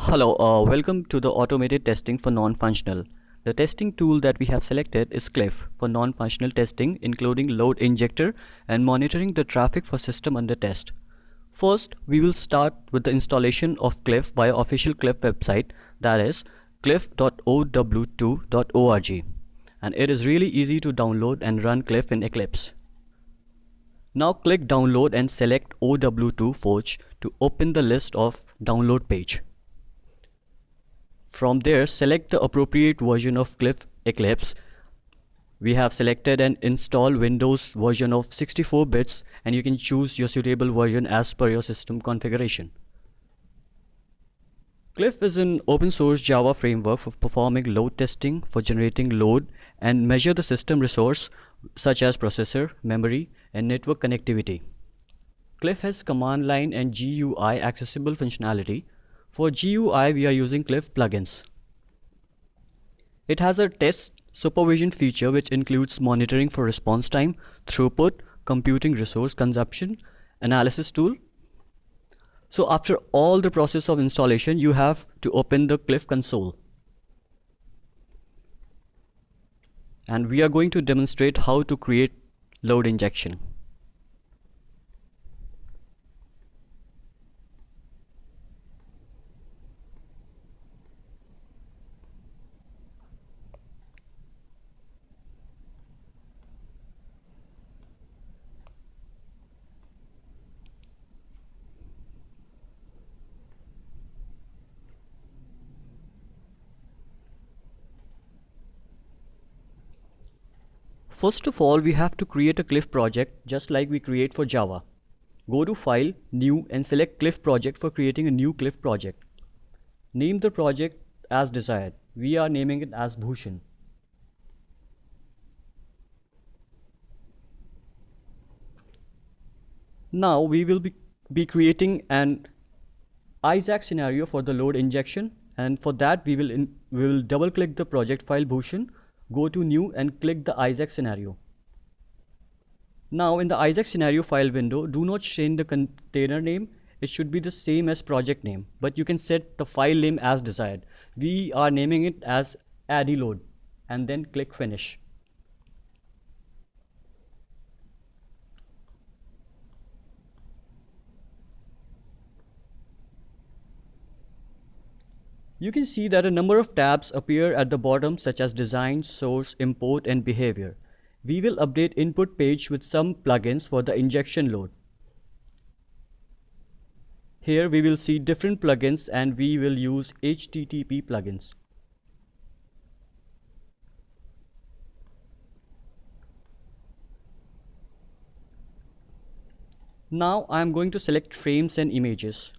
Hello, welcome to the automated testing for non-functional. The testing tool that we have selected is Cliff for non-functional testing, including load injector and monitoring the traffic for system under test. First, we will start with the installation of Cliff via official Cliff website, that is cliff.ow2.org, and it is really easy to download and run Cliff in Eclipse. Now click download and select OW2 Forge to open the list of download page. From there, select the appropriate version of Cliff Eclipse. We have selected an install Windows version of 64 bits, and you can choose your suitable version as per your system configuration. Cliff is an open source Java framework for performing load testing, for generating load and measure the system resource such as processor, memory, and network connectivity. Cliff has command line and GUI accessible functionality. For GUI, we are using Cliff plugins. It has a test supervision feature which includes monitoring for response time, throughput, computing resource consumption, analysis tool. So after all the process of installation, you have to open the Cliff console. And we are going to demonstrate how to create load injection. First of all, we have to create a Cliff project just like we create for Java. Go to File, New, and select Cliff project for creating a new Cliff project. Name the project as desired. We are naming it as Bhushan. Now we will be creating an Isaac scenario for the load injection, and for that we will double click the project file Bhushan, go to new and click the Isaac scenario. Now in the Isaac scenario file window, do not change the container name. It should be the same as project name, but you can set the file name as desired. We are naming it as ADDYLOAD and then click finish. You can see that a number of tabs appear at the bottom such as design, source, import, and behavior. We will update input page with some plugins for the injection load. Here we will see different plugins and we will use HTTP plugins. Now I am going to select frames and images.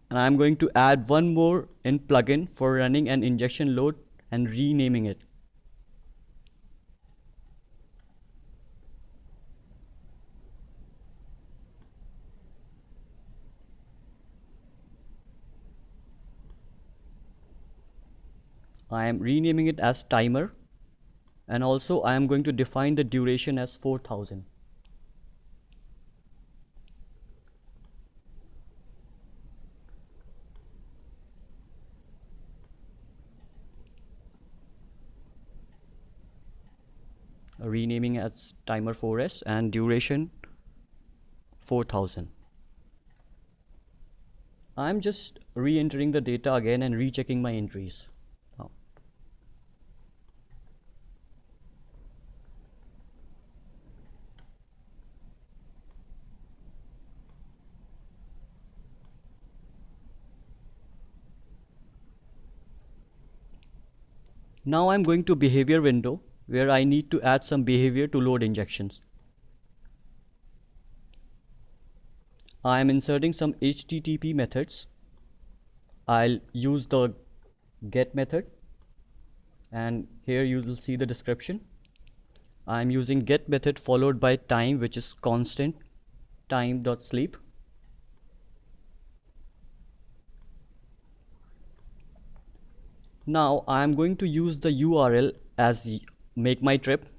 And I'm going to add one more in plugin for running an injection load and renaming it. I am renaming it as timer, and also I am going to define the duration as 4000. Renaming as timer 4s and duration 4000. I'm just re-entering the data again and rechecking my entries. Now I'm going to behavior window where I need to add some behavior to load injections. I am inserting some HTTP methods. I'll use the get method, and here you will see the description. I'm using get method followed by time, which is constant time.sleep. Now I am going to use the URL as make my trip.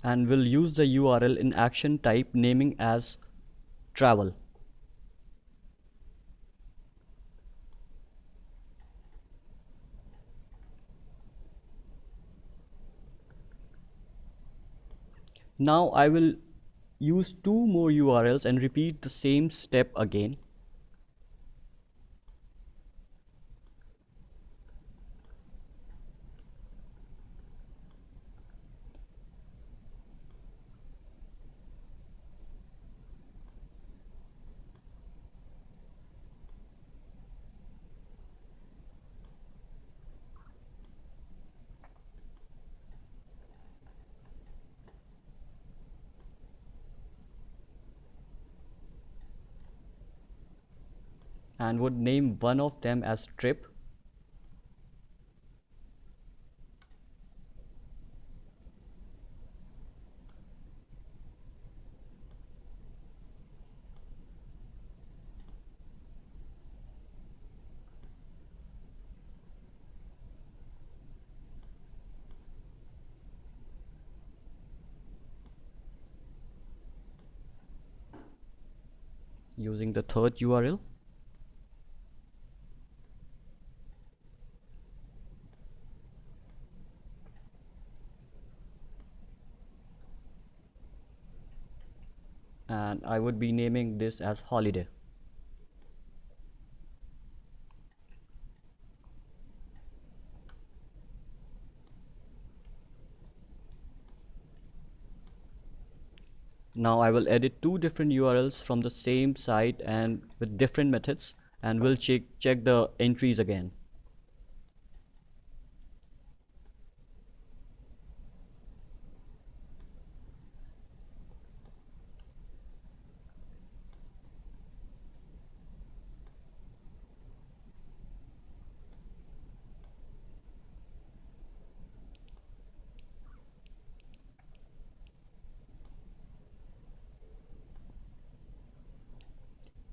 and we'll use the URL in action type naming as travel. Now I will use two more URLs and repeat the same step again. And would name one of them as trip, using the third URL. And I would be naming this as holiday. Now I will edit two different URLs from the same site and with different methods, and we'll check the entries again.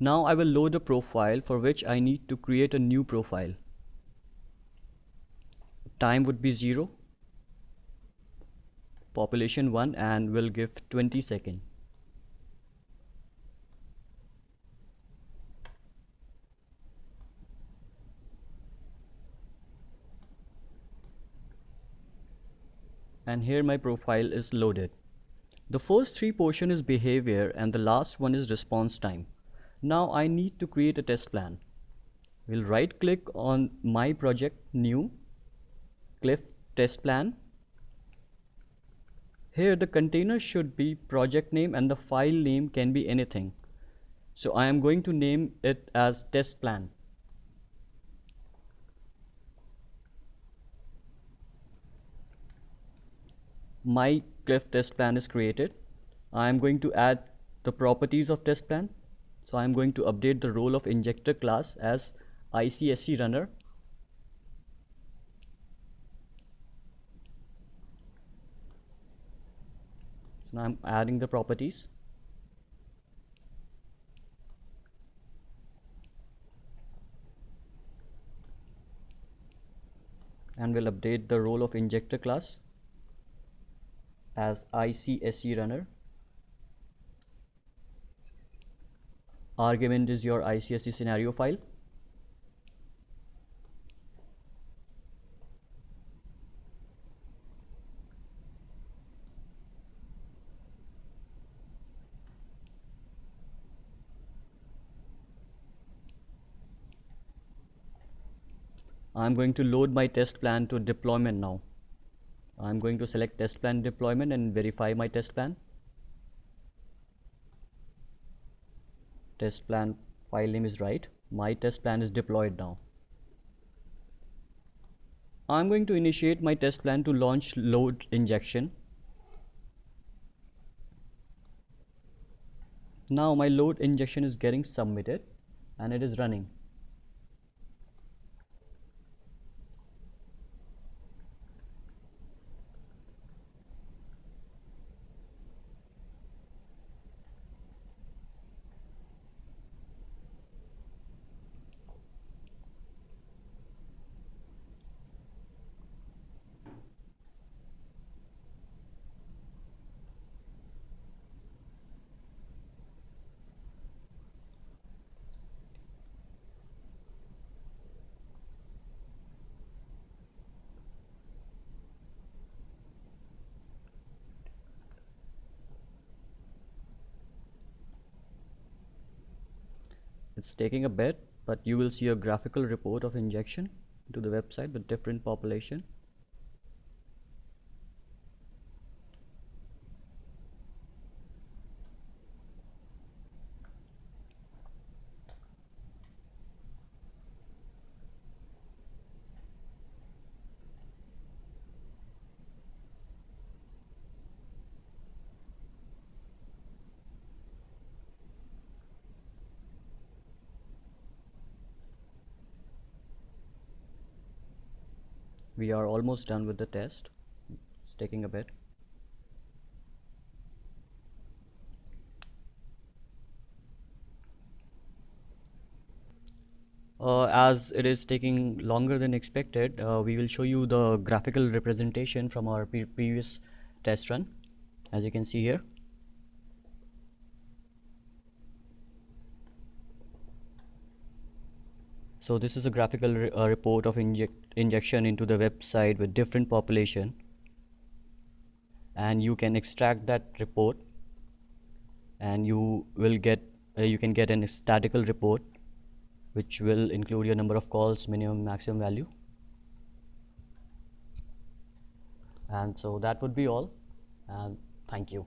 Now I will load a profile for which I need to create a new profile. Time would be 0, population 1, and we'll give 20 seconds. And here my profile is loaded. The first three portion is behavior and the last one is response time. Now I need to create a test plan. We'll right click on my project, new, Cliff test plan. Here the container should be project name and the file name can be anything. So I am going to name it as test plan. My Cliff test plan is created. I am going to add the properties of test plan. So I am going to update the role of injector class as ICSC runner. So now I'm adding the properties. And we'll update the role of injector class as ICSC runner. Argument is your ICSC scenario file. I'm going to load my test plan to deployment now. I'm going to select test plan deployment and verify my test plan. Test plan file name is right. My test plan is deployed now. I'm going to initiate my test plan to launch load injection. Now my load injection is getting submitted and it is running. It's taking a bit, but you will see a graphical report of injection to the website with different population. We are almost done with the test. It's taking a bit. As it is taking longer than expected, we will show you the graphical representation from our previous test run, as you can see here. So this is a graphical report of injection into the website with different population, and you can extract that report, and you will get you can get a statistical report which will include your number of calls, minimum, maximum value. And so that would be all, and thank you.